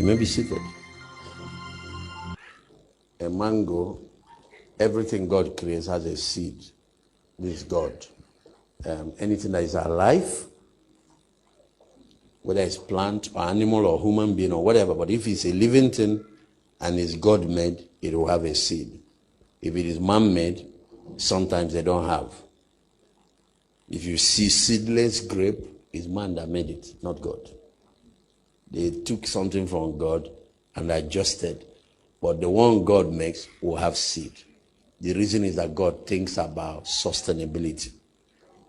You may be seated. A mango, everything God creates has a seed. This is God. Anything that is alive, whether it's plant or animal or human being or whatever, but if it's a living thing and it's God-made, it will have a seed. If it is man-made, sometimes they don't have. If you see seedless grape, it's man that made it, not God. They took something from God and adjusted, but the one God makes will have seed. The reason is that God thinks about sustainability,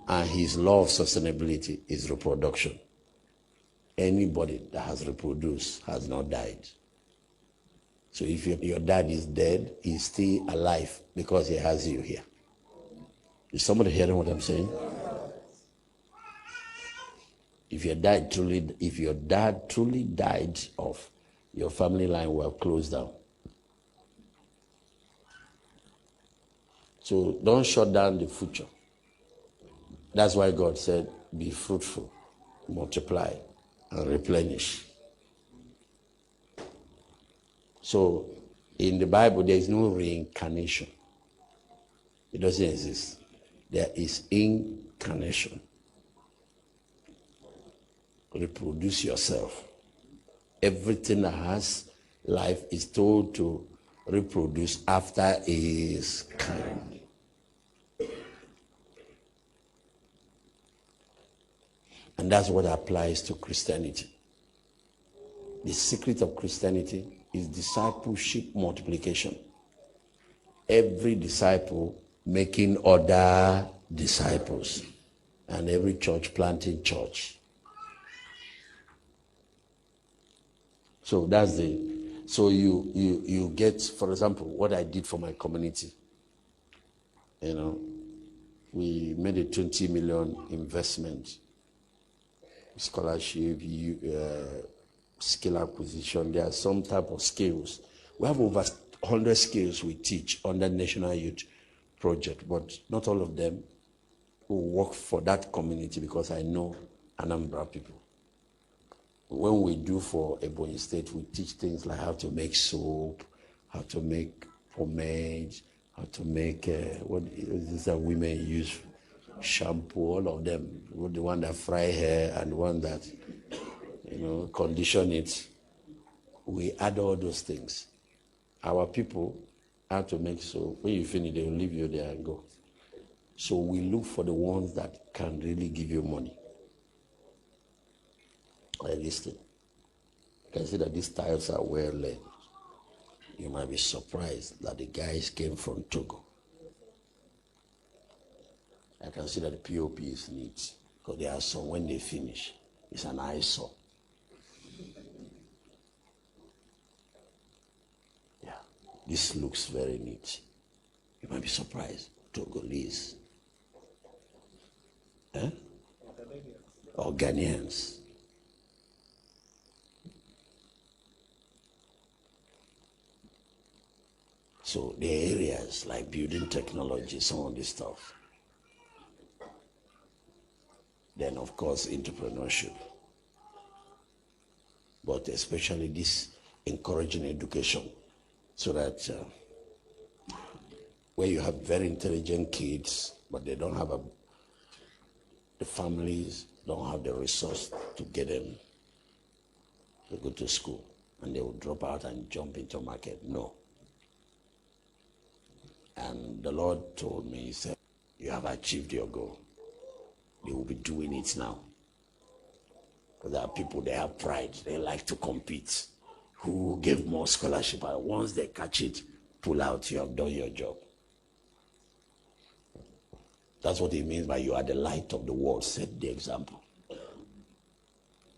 and his law of sustainability is reproduction. Anybody that has reproduced has not died. So if your dad is dead, he's still alive because he has you here. Is somebody hearing what I'm saying? If your dad truly died off, your family line will have closed down. So don't shut down the future. That's why God said, be fruitful, multiply, and replenish. So in the Bible, there is no reincarnation. It doesn't exist. There is incarnation. Reproduce yourself. Everything that has life is told to reproduce after its kind. And that's what applies to Christianity. The secret of Christianity is discipleship multiplication. Every disciple making other disciples, and every church planting church. So that's so you get, for example, what I did for my community. You know, we made a 20 million investment, scholarship, skill acquisition. There are some type of skills. We have over 100 skills we teach under National Youth Project, but not all of them will work for that community because I know Anambra people. When we do for Ebonyi State, we teach things like how to make soap, how to make pomade, how to make, what is this that women use? Shampoo, all of them. The one that fry hair and the one that, condition it. We add all those things. Our people have to make soap. When you finish, they will leave you there and go. So we look for the ones that can really give you money. Like this thing. You can see that these tiles are well laid. You might be surprised that the guys came from Togo. I can see that the POP is neat. Because there are some, when they finish, it's an eyesore. Yeah, this looks very neat. You might be surprised. Togolese. Or Ghanaians. So the areas like building technology, some of this stuff. Then, of course, entrepreneurship. But especially this encouraging education so that where you have very intelligent kids, but they don't have the families don't have the resource to get them to go to school, and they will drop out and jump into market. No. And the Lord told me, he said, you have achieved your goal. They will be doing it now. Because there are people, they have pride. They like to compete. Who gave more scholarship? And once they catch it, pull out, you have done your job. That's what it means by you are the light of the world. Set the example.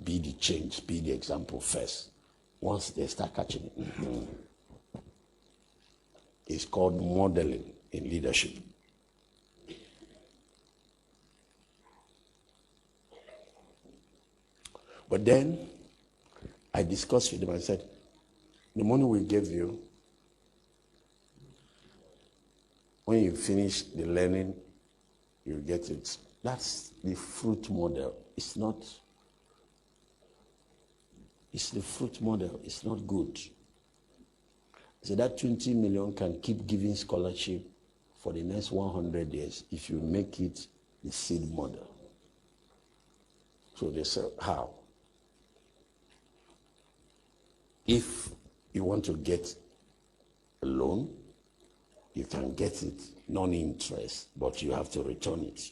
Be the change. Be the example first. Once they start catching it, it's called modeling in leadership. But then I discussed with them. I said, the money we gave you, when you finish the learning, you get it. That's the fruit model. It's not It's the fruit model. It's not good. So that 20 million can keep giving scholarship for the next 100 years if you make it the seed model. So they say, how? If you want to get a loan, you can get it non-interest, but you have to return it.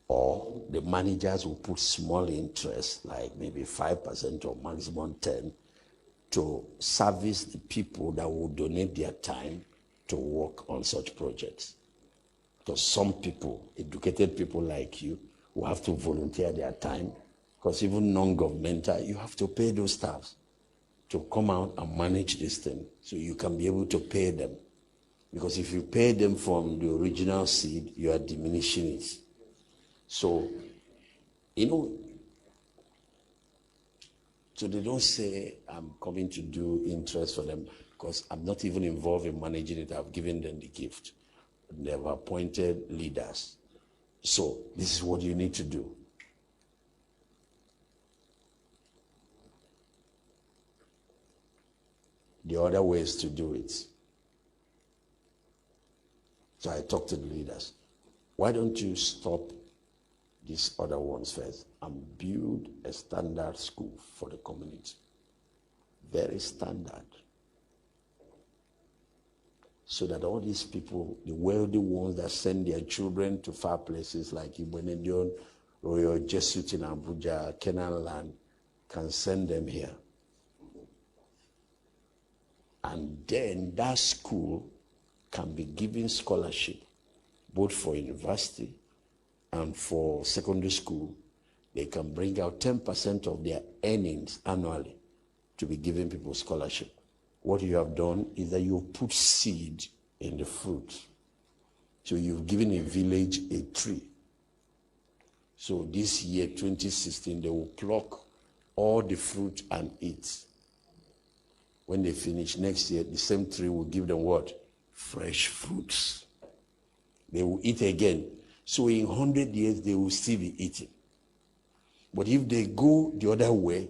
Or the managers will put small interest, like maybe 5% or maximum 10%, to service the people that will donate their time to work on such projects. Because some people, educated people like you, will have to volunteer their time, because even non-governmental, you have to pay those staffs to come out and manage this thing, so you can be able to pay them. Because if you pay them from the original seed, you are diminishing it. So, so they don't say, I'm coming to do interest for them, because I'm not even involved in managing it. I've given them the gift. They've appointed leaders. So this is what you need to do. The other ways to do it. So I talked to the leaders. Why don't you stop these other ones first and build a standard school for the community? Very standard. So that all these people, the wealthy ones that send their children to far places like Ogbueli or your Jesuit in Abuja, Canaan land, can send them here. And then that school can be given scholarship, both for university and for secondary school. They can bring out 10% of their earnings annually to be giving people scholarship. What you have done is that you put seed in the fruit. So you've given a village a tree. So this year, 2016, they will pluck all the fruit and eat. When they finish next year, the same tree will give them what? Fresh fruits. They will eat again. So in 100 years, they will still be eating. But if they go the other way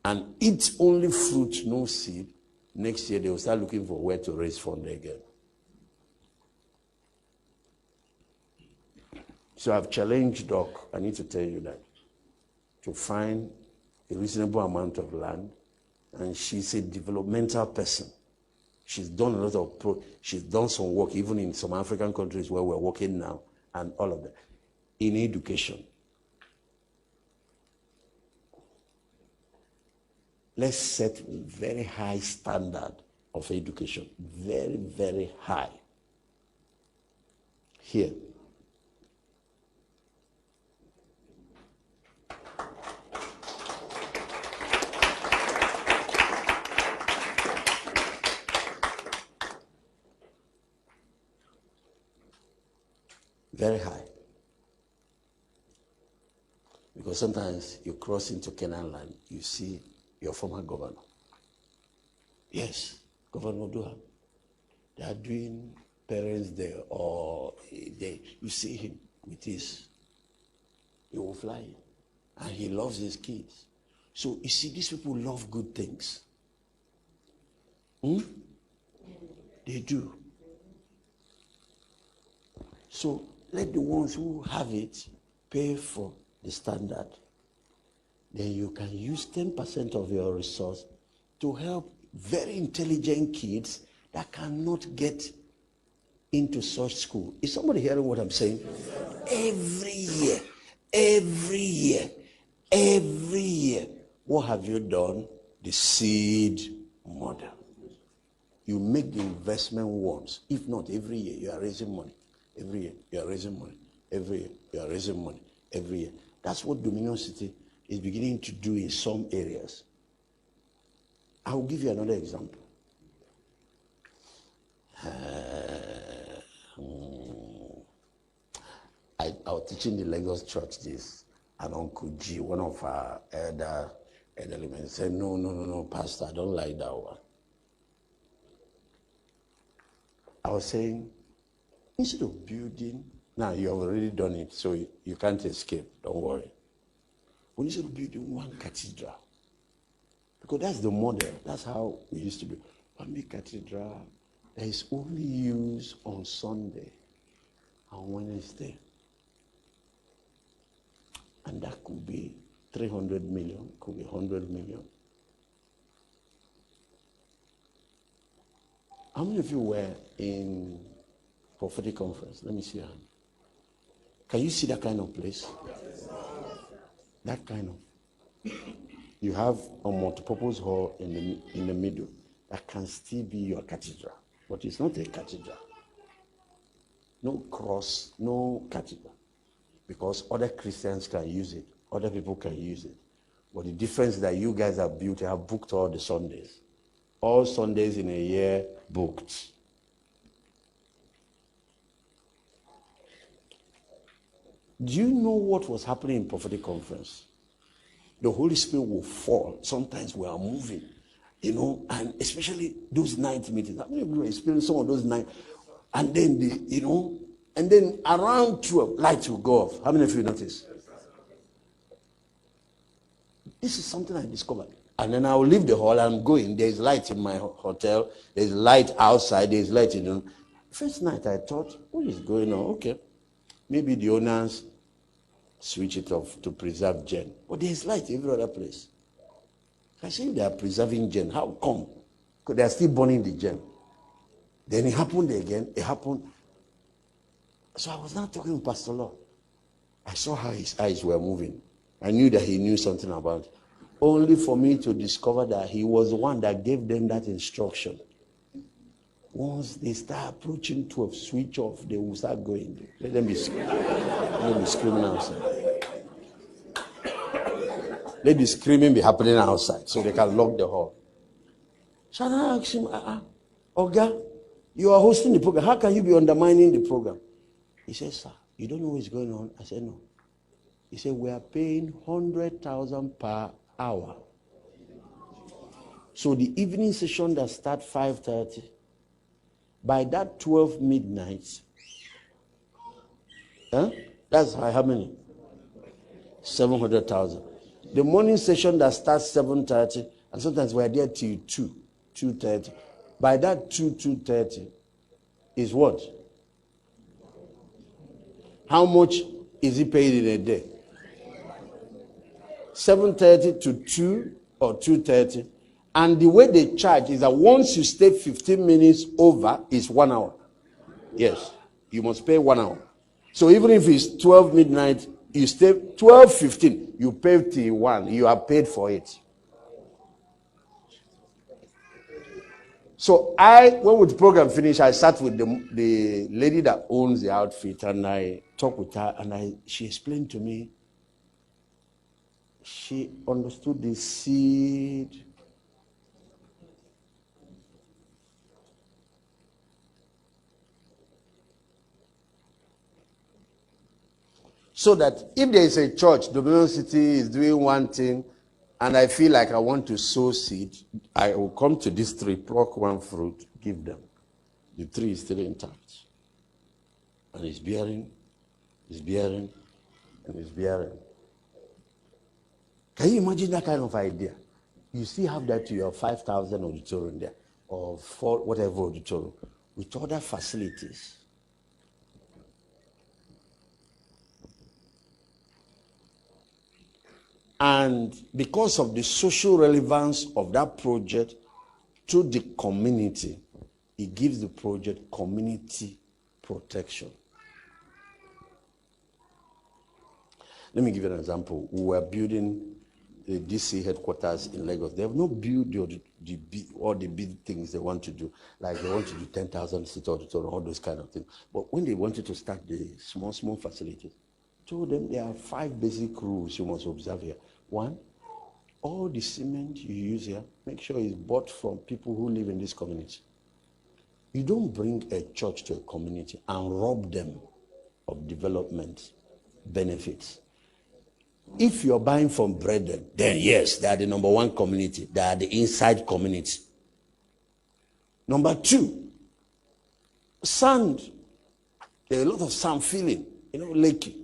and eat only fruit, no seed, next year they will start looking for where to raise funds again. So I've challenged Doc, I need to tell you that, to find a reasonable amount of land. And she's a developmental person. She's done a lot of, she's done some work, even in some African countries where we're working now, and all of that, in education. Let's set a very high standard of education. Very, very high. Here. Very high. Because sometimes you cross into Canaan land, you see your former governor. Yes, Governor Duham. They are doing Parents Day, or you see him with his, he will fly, and he loves his kids. So you see, these people love good things. They do. So let the ones who have it pay for the standard. Then you can use 10% of your resource to help very intelligent kids that cannot get into such school. Is somebody hearing what I'm saying? Every year, what have you done? The seed model. You make the investment once. If not, every year you are raising money. Every year you are raising money. Every year you are raising money. Every year. That's what Dominion City is beginning to do in some areas. I will give you another example. I was teaching the Lagos church this, and Uncle G, one of our elderly men, said, no, Pastor, I don't like that one. I was saying, instead of building, now you have already done it, so you can't escape, don't worry. But instead of building one cathedral, Because that's the model. That's how we used to be. Family Cathedral is only used on Sunday and Wednesday. And that could be 300 million, could be 100 million. How many of you were in prophetic conference? Let me see your hand. Can you see that kind of place? That kind of. You have a multipurpose hall in the middle that can still be your cathedral, but it's not a cathedral. No cross, no cathedral, because other Christians can use it, other people can use it. But the difference is that you guys have booked all the Sundays. All Sundays in a year booked. Do you know what was happening in prophetic conference? The Holy Spirit will fall. Sometimes we are moving, and especially those night meetings. How many of you experienced some of those nights? And then and then around 12, lights will go off. How many of you notice? This is something I discovered. And then I will leave the hall. I'm going. There's light in my hotel. There's light outside. There's light in the first night. I thought, what is going on? Okay, maybe the owners switch it off to preserve gen. But there's light every other place. I say they are preserving gen. How come? Because they are still burning the gen. Then it happened again. It happened. So I was not talking to Pastor Law. I saw how his eyes were moving. I knew that he knew something about it. Only for me to discover that he was the one that gave them that instruction. Once they start approaching 12, switch off, they will start going. Let them be screaming outside. Let the screaming be happening outside so they can lock the hall. So I asked him, Oga, you are hosting the program. How can you be undermining the program? He said, sir, you don't know what's going on? I said, no. He said, we are paying 100,000 per hour. So the evening session that starts 5:30, by that 12 midnight, that's how many? 700,000. The morning session that starts 7:30, and sometimes we're there till 2:30. By that 2:30 is what? How much is he paid in a day? 7:30 to 2 or 2:30. And the way they charge is that once you stay 15 minutes over, it's 1 hour. Yes, you must pay 1 hour. So even if it's 12 midnight, you stay 12:15, you pay till 1. You are paid for it. So when the program finished, I sat with the lady that owns the outfit, and I talked with her, and she explained to me. She understood the seed. So that if there is a church, Dominion City is doing one thing, and I feel like I want to sow seed, I will come to this tree, pluck one fruit, give them. The tree is still intact. And it's bearing, and it's bearing. Can you imagine that kind of idea? You still have that to your 5,000 auditorium there, or whatever auditorium, with other facilities. And because of the social relevance of that project to the community, it gives the project community protection. Let me give you an example. We were building the DC headquarters in Lagos. They have not built all the big things they want to do. Like they want to do 10,000 seat auditorium, all those kind of things. But when they wanted to start the small facilities, told them there are 5 basic rules you must observe here. 1, all the cement you use here, make sure it's bought from people who live in this community. You don't bring a church to a community and rob them of development benefits. If you're buying from brethren, then yes, they are the number 1 community. They are the inside community. Number 2, sand. There's a lot of sand filling, leaking.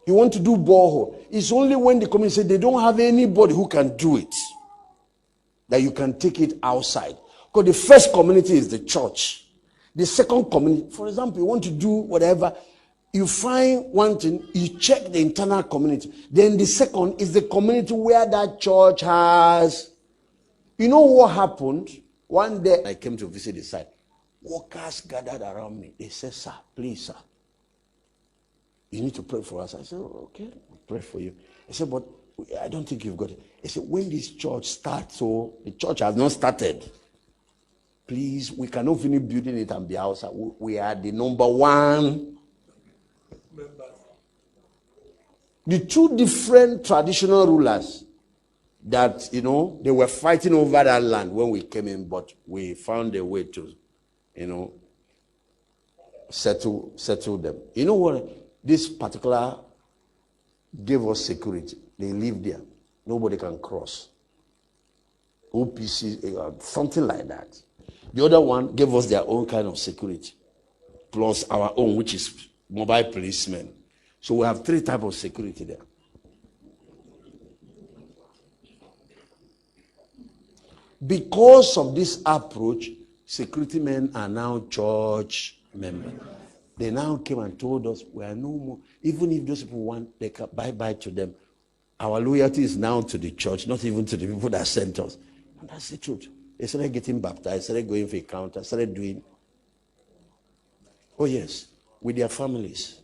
You want to do borehole. It's only when the community say they don't have anybody who can do it. that you can take it outside. Because the first community is the church. The second community, for example, you want to do whatever, you find one thing, you check the internal community. Then the second is the community where that church has. You know what happened? One day I came to visit the site. Workers gathered around me. They said, sir, please, sir, you need to pray for us. I said, oh, okay, I'll pray for you. I said, but I don't think you've got it. I said, when this church starts, so the church has not started. Please, we cannot finish building it and be outside. We are the number one. The two different traditional rulers that, they were fighting over that land when we came in, but we found a way to, settle them. You know what? This particular gave us security. They live there. Nobody can cross. OPC, something like that. The other one gave us their own kind of security, plus our own, which is mobile policemen. So we have 3 types of security there. Because of this approach, security men are now church members. They now came and told us we are no more. Even if those people want, they can bye-bye to them. Our loyalty is now to the church, not even to the people that sent us. And that's the truth. They started getting baptized, started going for encounter, started doing. Oh yes, with their families.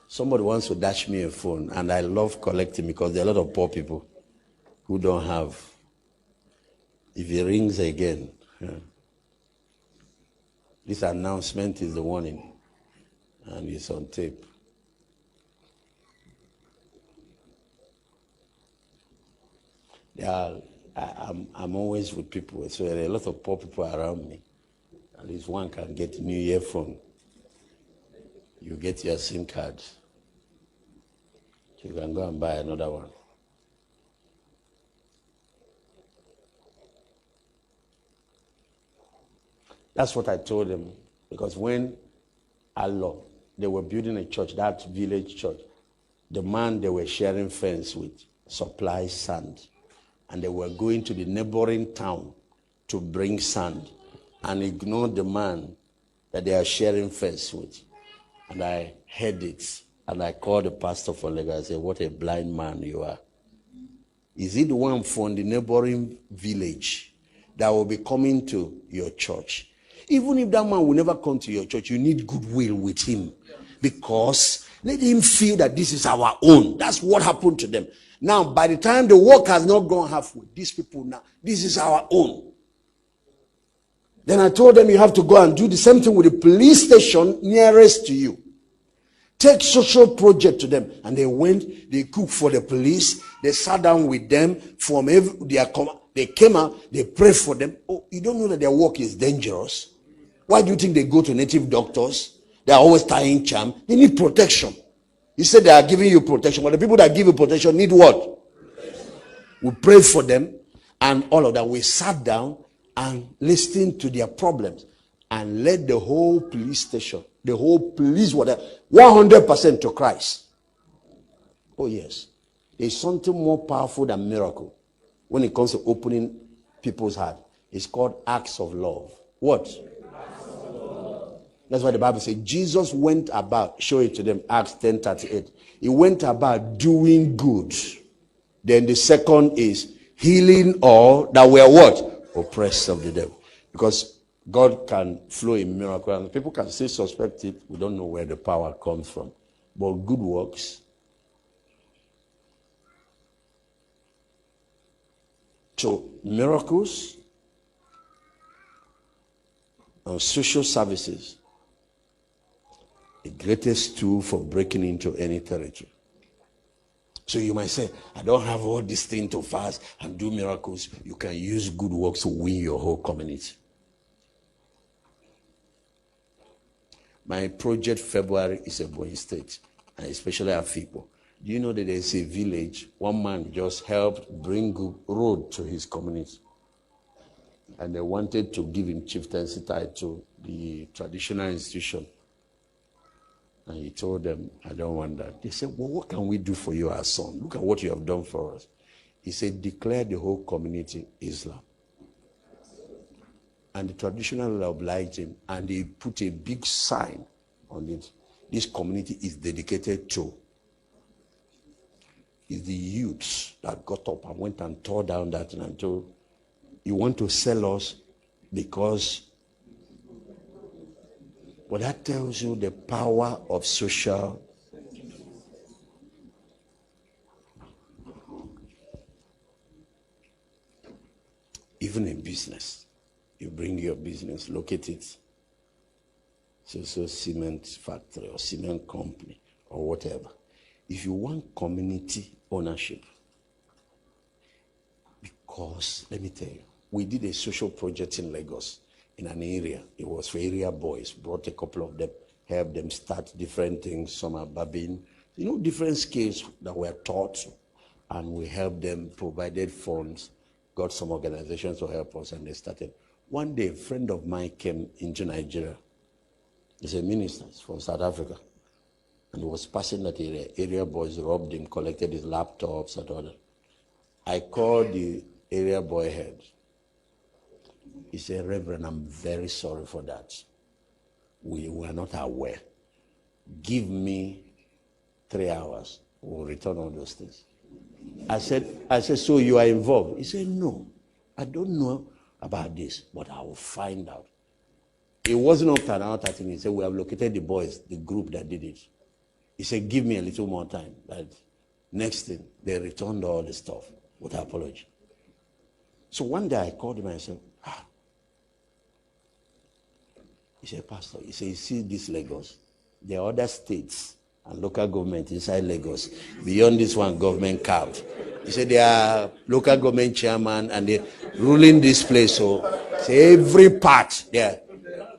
Somebody wants to dash me a phone, and I love collecting because there are a lot of poor people who don't have. If it rings again, this announcement is the warning, and it's on tape. I'm always with people, so there are a lot of poor people around me. At least one can get a new earphone. You get your SIM card. You can go and buy another one. That's what I told them. Because when Allah, they were building a church, that village church, the man they were sharing fence with supplies sand. And they were going to the neighboring town to bring sand and ignored the man that they are sharing fence with. And I heard it. And I called the pastor for Lagos. I said, what a blind man you are. Is it the one from the neighboring village that will be coming to your church? Even if that man will never come to your church, you need goodwill with him. Because let him feel that this is our own. That's what happened to them. Now, by the time the work has not gone halfway, these people now, this is our own. Then I told them you have to go and do the same thing with the police station nearest to you. Take social project to them. And they went, they cooked for the police, they sat down with them, they came out, they prayed for them. Oh, you don't know that their work is dangerous? Why do you think they go to native doctors? They are always tying charm. They need protection. You said they are giving you protection, but the people that give you protection need what? We prayed for them, and all of that. We sat down and listened to their problems and led the whole police station, the whole police, whatever, 100% to Christ. Oh yes. There's something more powerful than miracle when it comes to opening people's heart. It's called acts of love. What? That's why the Bible says Jesus went about, show it to them, Acts 10:38. He went about doing good. Then the second is healing all that were what? Oppressed of the devil. Because God can flow in miracle and people can still suspect it. We don't know where the power comes from. But good works. So miracles and social services, the greatest tool for breaking into any territory. So you might say, I don't have all this thing to fast and do miracles. You can use good works to win your whole community. My project February is Ogbueli State, and especially Afikpo. Do you know that there's a village, one man just helped bring road to his community. And they wanted to give him chieftaincy title to the traditional institution. And he told them, I don't want that. They said, well, what can we do for you, our son? Look at what you have done for us. He said, declare the whole community Islam. And the traditional obliged him, and he put a big sign on it. This community is dedicated to. It's the youths that got up and went and tore down that and told, you want to sell us because. But that tells you the power of social. Even in business. You bring your business, locate it. So cement factory or cement company or whatever. If you want community ownership, because let me tell you, we did a social project in Lagos in an area. It was for area boys. Brought a couple of them, helped them start different things. Some are barbing, different skills that were taught, and we helped them, provided funds, got some organizations to help us, and they started. One day, a friend of mine came into Nigeria. He's a minister from South Africa. And he was passing that area. Area boys robbed him, collected his laptops and all that. I called the area boy head. He said, Reverend, I'm very sorry for that. We were not aware. Give me 3 hours. We'll return all those things. I said, so you are involved? He said, no, I don't know about this, but I will find out. It wasn't up to another 30 minutes. He said, we have located the boys, the group that did it. He said, give me a little more time. That next thing, they returned all the stuff with apology. So one day I called him and I said, He said, Pastor, he said, you see this Lagos? There are other states and local government inside Lagos. Beyond this one, government carved. He said, they are local government chairman and they're ruling this place. So say every part there.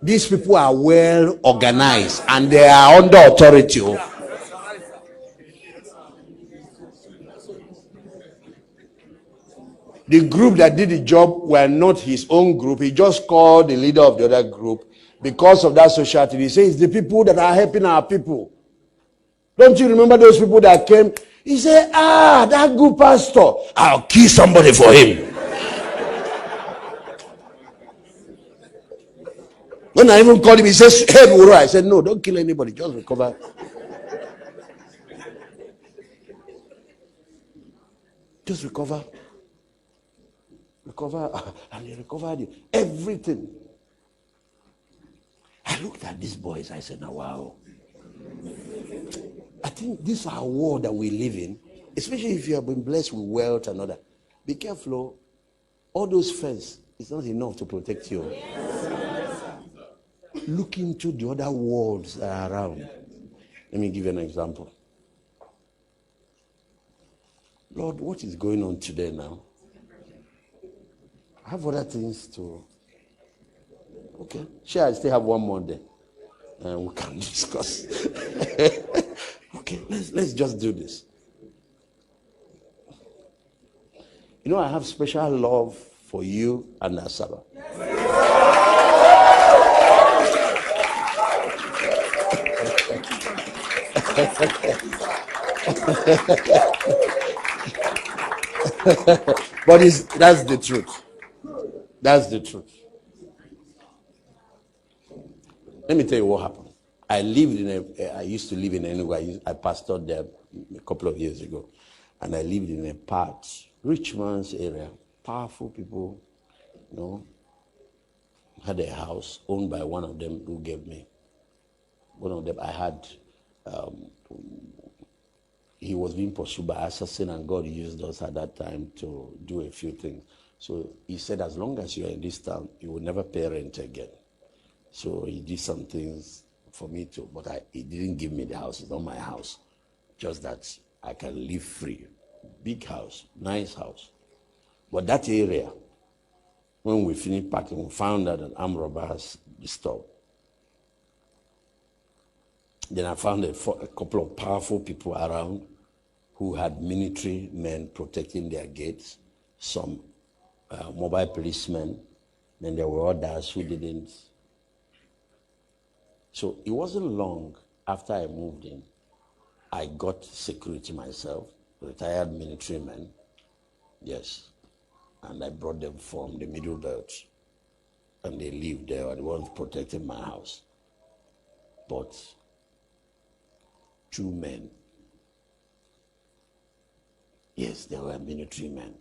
These people are well organized and they are under authority. The group that did the job were not his own group. He just called the leader of the other group because of that social activity. He says, the people that are helping our people. Don't you remember those people that came? He said, that good pastor, I'll kill somebody for him. When I even called him, he says, hey, Buru. I said, no, don't kill anybody, just recover. Just recover. And they recovered everything. I looked at these boys, I said, now, wow. I think this is our world that we live in, especially if you have been blessed with wealth and all that. Be careful. All those fence is not enough to protect you. Look into the other worlds that are around. Let me give you an example. Lord, what is going on today now? I have other things to... Okay. Sure, I still have one more day. And we can discuss. Okay, let's just do this. You know, I have special love for you and Asaba. But that's the truth. That's the truth. Let me tell you what happened. I used to live in Enugu. I pastored there a couple of years ago. And I lived in a part, rich man's area, powerful people, had a house owned by one of them who gave me. One of them I had, he was being pursued by assassin and God used us at that time to do a few things. So he said, as long as you're in this town, you will never pay rent again. So he did some things for me too, but he didn't give me the house. It's not my house. Just that I can live free. Big house, nice house. But that area, when we finished packing, we found that an armed robber has disturbed. Then I found a couple of powerful people around who had military men protecting their gates, some mobile policemen, then there were others who didn't. So it wasn't long after I moved in, I got security myself, retired military men, yes. And I brought them from the Middle Belt. And they lived there, and the ones protecting my house. But 2 men, yes, they were military men.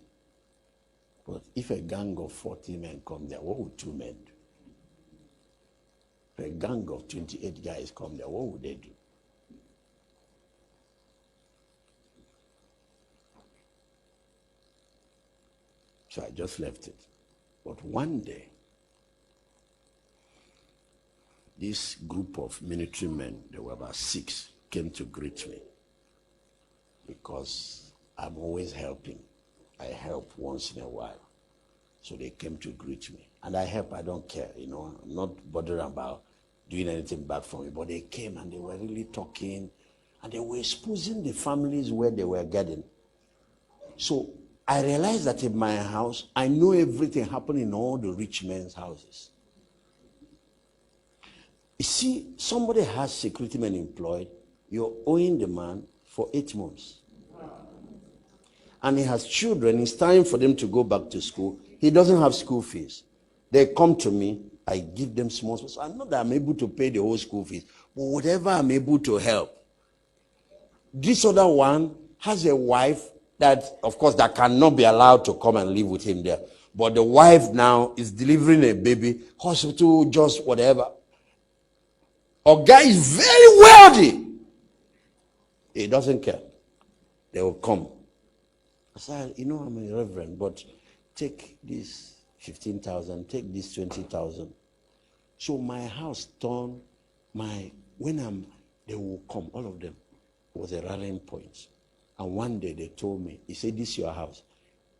But if a gang of 40 men come there, what would 2 men do? If a gang of 28 guys come there, what would they do? So I just left it. But one day, this group of military men, there were about 6, came to greet me because I'm always helping. I help once in a while. So they came to greet me. And I help, I don't care, I'm not bothered about doing anything bad for me. But they came and they were really talking and they were exposing the families where they were getting. So I realized that in my house, I know everything happening in all the rich men's houses. You see, somebody has security men employed, you're owing the man for 8 months. And he has children, it's time for them to go back to school. He doesn't have school fees. They come to me, I give them small. So I know that I'm able to pay the whole school fees, but whatever I'm able to help. This other one has a wife that, of course, that cannot be allowed to come and live with him there. But the wife now is delivering a baby, hospital, just whatever. A guy is very wealthy. He doesn't care. They will come. I said, I'm a reverend, but take this 15,000, take this 20,000. So my house turned they will come, all of them. It was a rallying point. And one day they told me, he said, this your house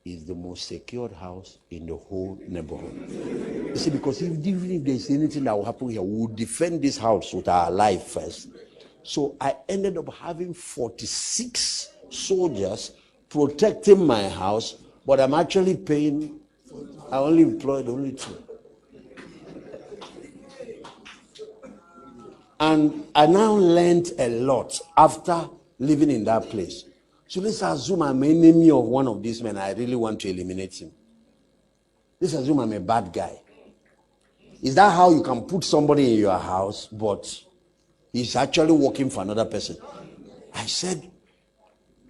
is the most secured house in the whole neighborhood. You see, because even if there's anything that will happen here, we will defend this house with our life first. So I ended up having 46 soldiers protecting my house, but I'm actually paying, I only employed only 2. And I now learned a lot after living in that place. So let's assume I'm an enemy of one of these men. I really want to eliminate him. Let's assume I'm a bad guy. Is that how you can put somebody in your house, but he's actually working for another person? I said,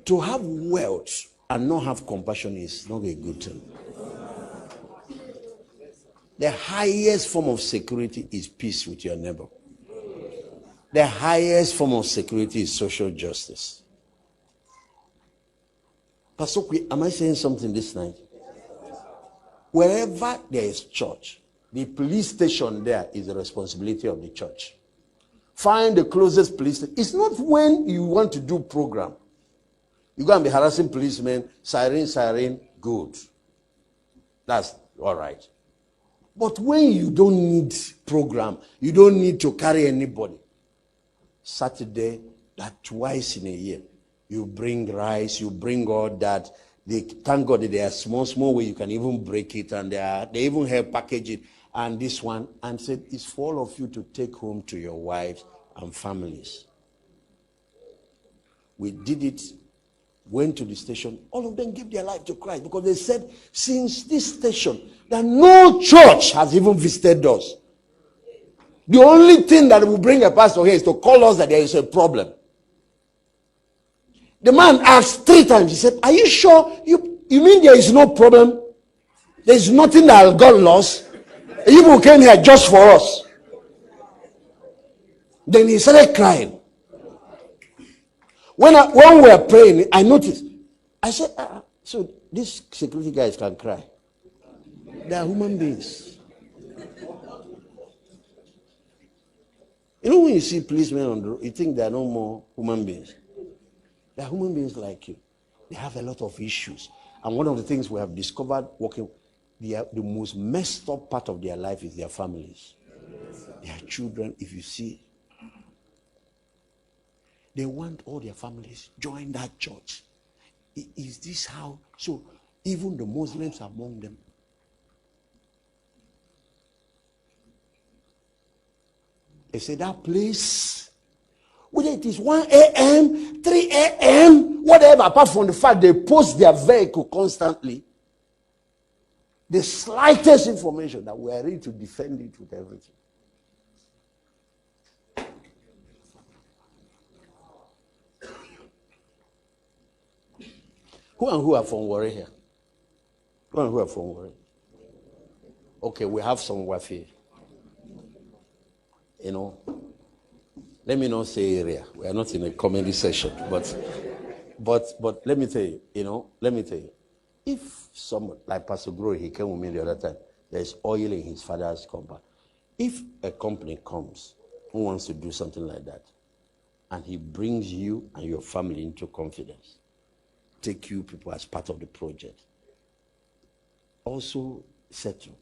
to have wealth and not have compassion is not a good thing. The highest form of security is peace with your neighbor. The highest form of security is social justice. Pastor, am I saying something this night? Wherever there is church, the police station there is the responsibility of the church. Find the closest police station. It's not when you want to do program. You go and be harassing policemen, siren, good. That's all right. But when you don't need program, you don't need to carry anybody. Saturday, that twice in a year, you bring rice, you bring all that. They thank God that they are small way you can even break it, and they even help package it. And this one, and said it's for all of you to take home to your wives and families. We did it. Went to the station, all of them gave their life to Christ because they said, since this station, that no church has even visited us. The only thing that will bring a pastor here is to call us that there is a problem. The man asked 3 times, he said, are you sure? You mean there is no problem? There is nothing that got lost? You came here just for us. Then he started crying. When we were praying, I noticed. I said, so these security guys can cry. They are human beings. When you see policemen on the road, you think they are no more human beings. They are human beings like you. They have a lot of issues. And one of the things we have discovered working, the most messed up part of their life is their families. Their children, if you see, they want all their families join that church. Is this how? So even the Muslims among them. They say that place Whether it is 1 a.m., 3 a.m., whatever, apart from the fact they post their vehicle constantly, the slightest information that we are ready to defend it with everything. Who and who are from Warri here? Who and who are from Warri? Okay, we have some Wafi. You know, let me not say area. We are not in a comedy session, but let me tell you, let me tell you, if someone like Pastor Glory, he came with me the other time, there's oil in his father's compound. If a company comes who wants to do something like that, and he brings you and your family into confidence, take you people as part of the project, also settle,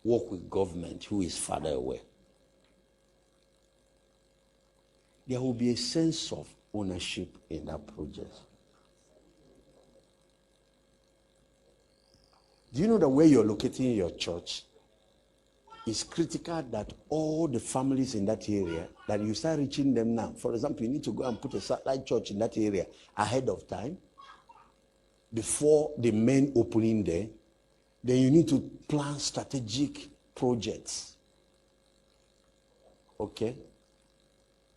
work with government who is further away. There will be a sense of ownership in that project. Do you know that where you're locating your church is critical, that all the families in that area, that you start reaching them now? For example, you need to go and put a satellite church in that area ahead of time, before the main opening there. Then you need to plan strategic projects. Okay?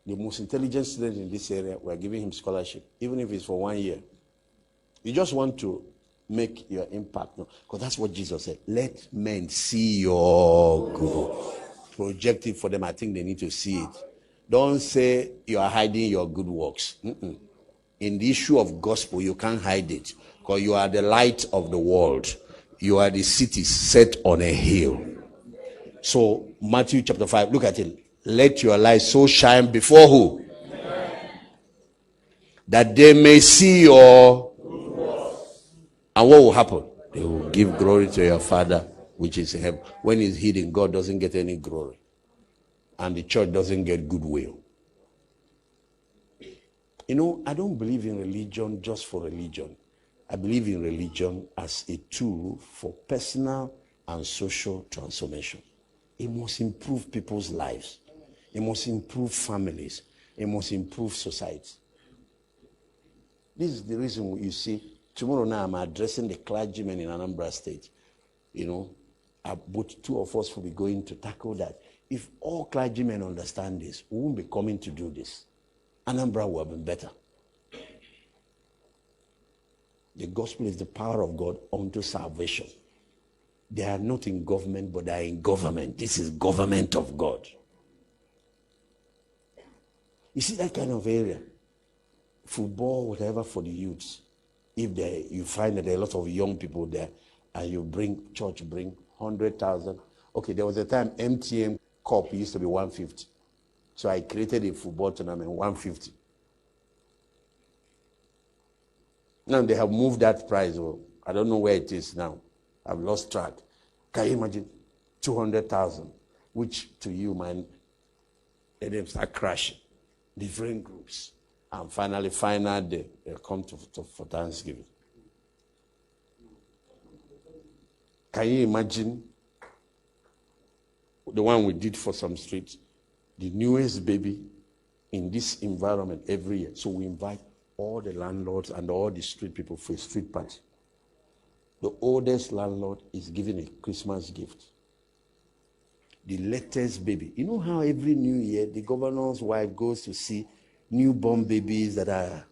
The most intelligent student in this area, we're giving him scholarship, even if it's for 1 year. You just want to make your impact. No, because that's what Jesus said. Let men see your good. Project it for them. I think they need to see it. Don't say you are hiding your good works. In the issue of gospel, you can't hide it, because you are the light of the world. You are the city set on a hill. So Matthew chapter 5, look at it. Let your light so shine before who? That they may see your good works. And what will happen? They will give glory to your Father which is in heaven. When it's hidden, God doesn't get any glory, and the church doesn't get goodwill. I don't believe in religion just for religion. I believe in religion as a tool for personal and social transformation. It must improve people's lives. It must improve families. It must improve society. This is the reason you see, tomorrow now I'm addressing the clergymen in Anambra State. Both two of us will be going to tackle that. If all clergymen understand this, we won't be coming to do this. Anambra will have been better. The gospel is the power of God unto salvation. They are not in government, but they are in government. This is government of God. You see that kind of area, football, whatever, for the youths. If you find that there are a lot of young people there, and you bring 100,000. Okay, there was a time MTN Cup used to be 150. So I created a football tournament, 150. Now they have moved that price. I don't know where it is now. I've lost track. Can you imagine? 200,000, which to you, man, let them start crashing. Different groups. And finally, final day, they'll come for Thanksgiving. Can you imagine the one we did for some streets? The newest baby in this environment every year. So we invite all the landlords and all the street people for a street party. The oldest landlord is giving a Christmas gift. The latest baby. You know how every new year the governor's wife goes to see newborn babies that are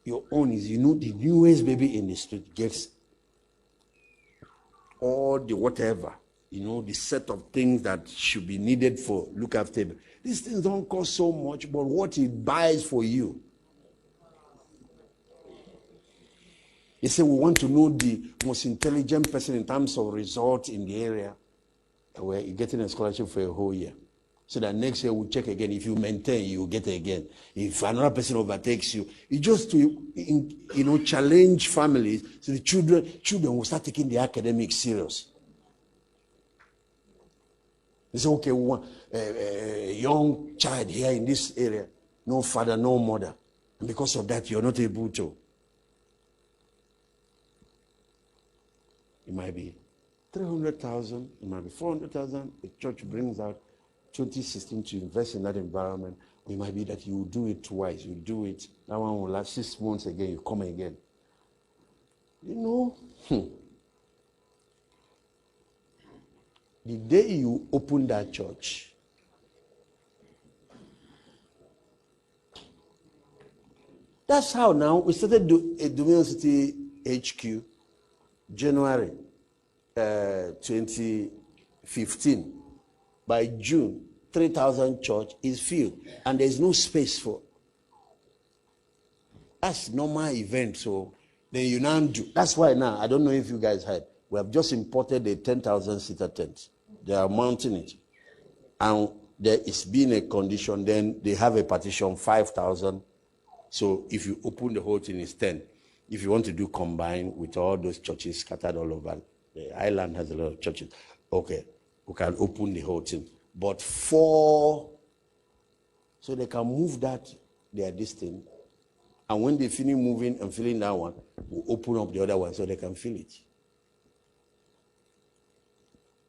your own is, the newest baby in the street gets all the whatever, the set of things that should be needed for look after. These things don't cost so much, but what it buys for you. They say we want to know the most intelligent person in terms of results in the area where you're getting a scholarship for a whole year. So that next year we'll check again. If you maintain, you will get it again. If another person overtakes you, it's just to challenge families so the children will start taking the academics serious. They say, okay, we want a young child here in this area, no father, no mother. And because of that, you're not able to. It might be 300,000, it might be 400,000. The church brings out 2016 to invest in that environment. It might be that you do it twice. You do it. That one will last 6 months again. You come again. You know, the day you open that church, that's how now we started a Dominion City HQ, January 2015. By June, 3,000 church is filled, and there's no space for. That's normal event. So then you now do. That's why now, I don't know if you guys heard, we have just imported a 10,000 seater tent. They are mounting it. And there is being a condition, then they have a partition, 5,000. So if you open the whole thing, it's 10. If you want to do combine with all those churches scattered all over, the island has a lot of churches. Okay, we can open the whole thing. But 4, so they can move that, this thing. And when they finish moving and filling that one, we'll open up the other one so they can fill it.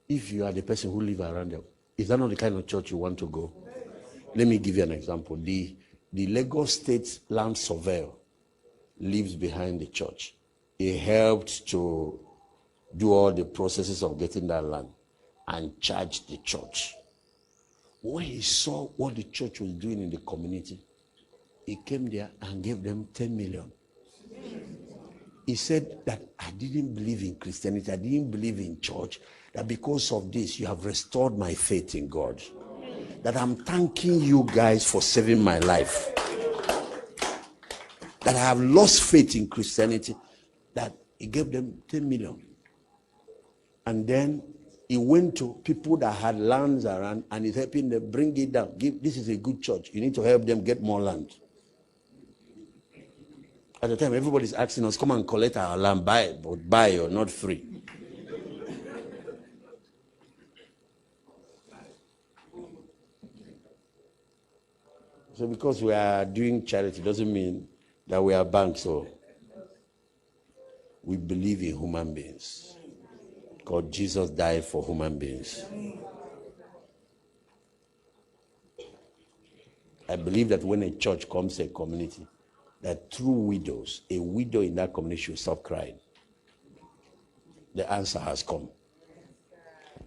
If you are the person who live around them, is that not the kind of church you want to go? Let me give you an example. The Lagos State land surveyor lives behind the church. He helped to do all the processes of getting that land and charge the church. When he saw what the church was doing in the community, he came there and gave them 10 million. He said that I didn't believe in Christianity, I didn't believe in church, that because of this, you have restored my faith in God. That I'm thanking you guys for saving my life. That I have lost faith in Christianity. That he gave them 10 million. And then he went to people that had lands around and he's helping them bring it down. This is a good church. You need to help them get more land. At the time, everybody's asking us, come and collect our land, buy it, but buy or not free. So because we are doing charity doesn't mean that we are banks. So we believe in human beings. Because Jesus died for human beings. I believe that when a church comes to a community, that through widows, a widow in that community should stop crying. The answer has come.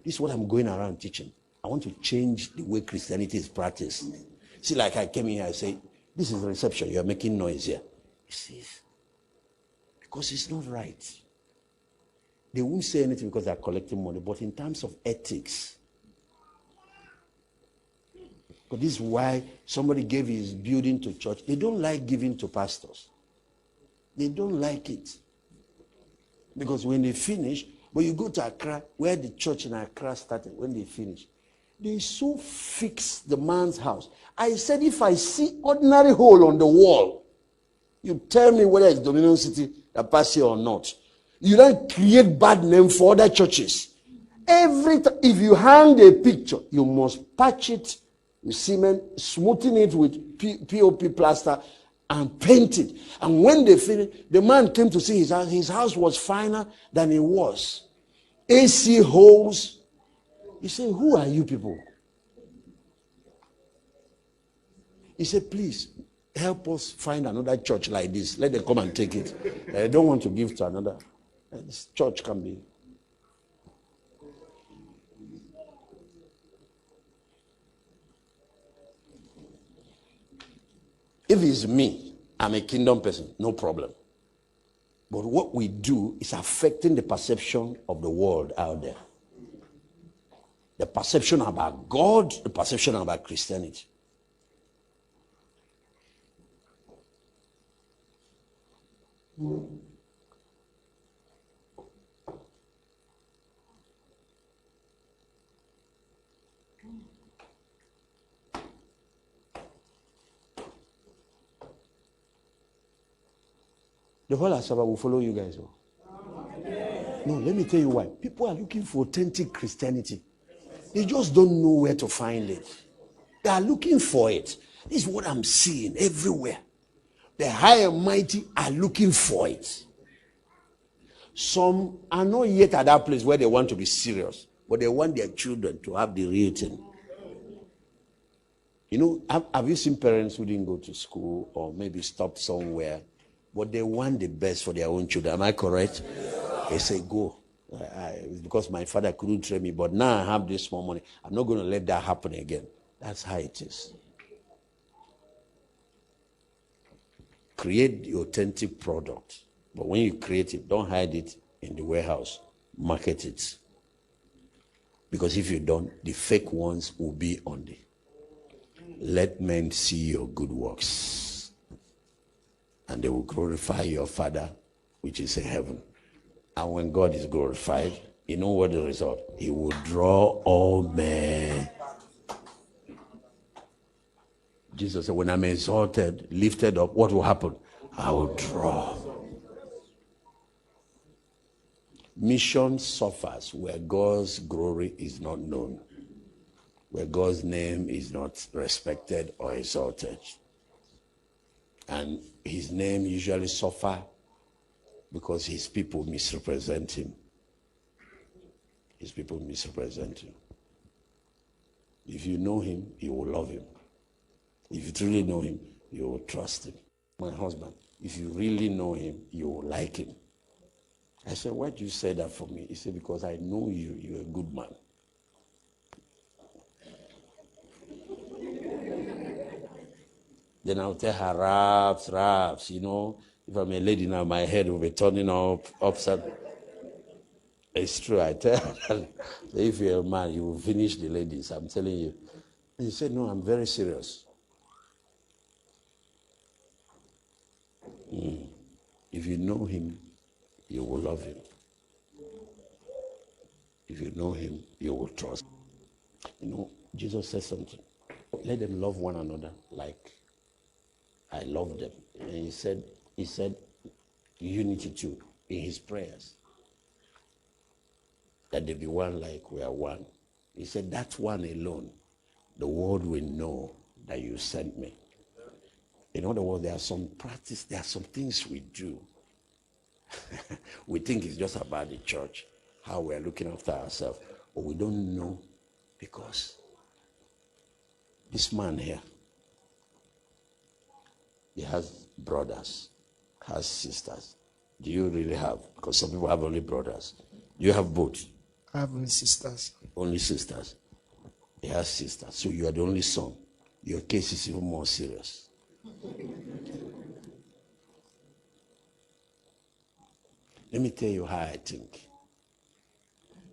This is what I'm going around teaching. I want to change the way Christianity is practiced. See, like I came in here, I say, this is the reception, you're making noise here. He says, because it's not right. They won't say anything because they're collecting money, but in terms of ethics, because this is why somebody gave his building to church. They don't like giving to pastors. They don't like it. Because when they finish, when you go to Accra, where the church in Accra started, when they finish, they so fix the man's house. I said, if I see ordinary hole on the wall, you tell me whether it's Dominion City that pass here or not. You don't create bad name for other churches. Every time, if you hang a picture, you must patch it with cement, smoothing it with POP plaster, and paint it. And when they finished, the man came to see his house. His house was finer than it was. AC holes. He said, who are you people? He said, please, help us find another church like this. Let them come and take it. I don't want to give to another. This church can be. If it's me, I'm a kingdom person, no problem. But what we do is affecting the perception of the world out there. The perception about God, the perception about Christianity. The whole Asaba will follow you guys. No, let me tell you why. People are looking for authentic Christianity. They just don't know where to find it. They are looking for it. This is what I'm seeing everywhere. The high and mighty are looking for it. Some are not yet at that place where they want to be serious, but they want their children to have the real thing. You know, have you seen parents who didn't go to school or maybe stopped somewhere, but they want the best for their own children? Am I correct? They say, go. It's because my father couldn't train me, but now I have this small money. I'm not going to let that happen again. That's how it is. Create the authentic product. But when you create it, don't hide it in the warehouse. Market it. Because if you don't, the fake ones will be on the. Let men see your good works, and they will glorify your Father, which is in heaven. And when God is glorified, you know what the result? He will draw all men. Jesus said, when I'm exalted, lifted up, what will happen? I will draw. Mission suffers where God's glory is not known, where God's name is not respected or exalted. And his name usually suffers because his people misrepresent him. His people misrepresent him. If you know him, you will love him. If you truly know him, you will trust him. My husband, if you really know him, you will like him. I said, why do you say that for me? He said, because I know you. You're a good man. Then I'll tell her, raps, you know. If I'm a lady now, my head will be turning upside. It's true. I tell her that if you're a man, you will finish the ladies. I'm telling you. And he said, no, I'm very serious. If you know him, you will love him. If you know him, you will trust him. You know, Jesus said something. Let them love one another like I love them. And he said unity too in his prayers. That they be one like we are one. He said that one alone, the world will know that you sent me. In other words, there are some practice, there are some things we do. We think it's just about the church, how we're looking after ourselves. But we don't know because this man here, he has brothers, has sisters. Do you really have? Because some people have only brothers. Do you have both? I have only sisters. Only sisters. He has sisters. So you are the only son. Your case is even more serious. Let me tell you how I think.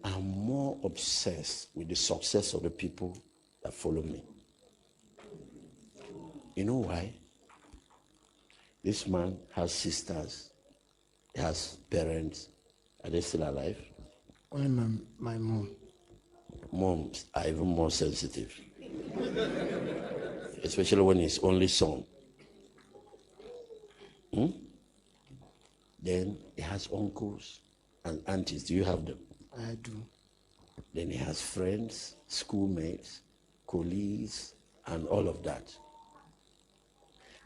I'm more obsessed with the success of the people that follow me. You know why? This man has sisters. He has parents. Are they still alive? Only my mom. Moms are even more sensitive. Especially when it's only son. Then he has uncles and aunties. Do you have them? I do. Then he has friends, schoolmates, colleagues, and all of that.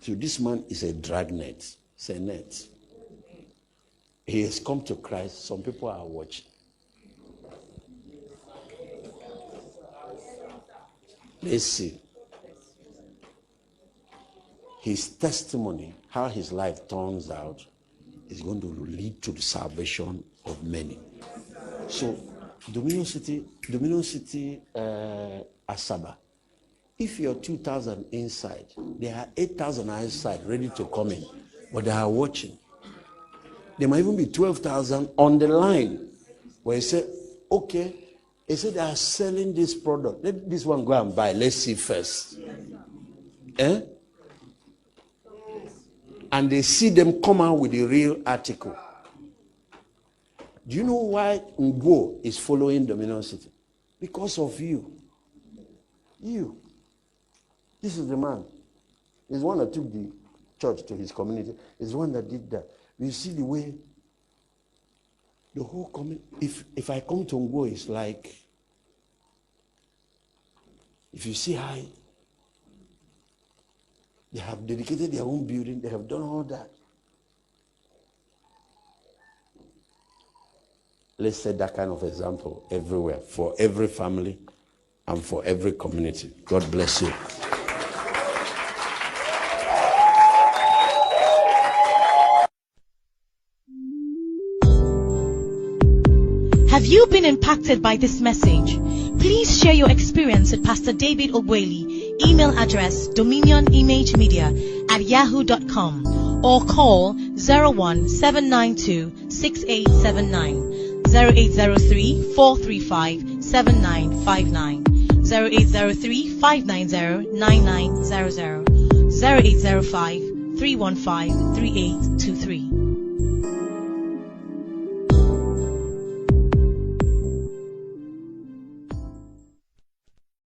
So this man is a dragnet. It's a net. He has come to Christ. Some people are watching. Let's see. His testimony, how his life turns out, is going to lead to the salvation of many. So, Dominion City, Asaba. If you're 2,000 inside, there are 8,000 outside ready to come in, but they are watching. There might even be 12,000 on the line where you say, okay, they say they are selling this product. Let this one go and buy. Let's see first. And they see them come out with a real article. Do you know why Ngwo is following Dominion City? Because of you. You. This is the man. He's the one that took the church to his community. He's the one that did that. You see the way the whole community, if I come to Ngwo, it's like, if you see how they have dedicated their own building, they have done all that. Let's set that kind of example everywhere, for every family and for every community. God bless you. Have you been impacted by this message? Please share your experience with Pastor David Ogbueli. Email address dominionimagemedia@yahoo.com or call 017926879, 0803-435-7959, 0803-590-9900, 0805-315-3823.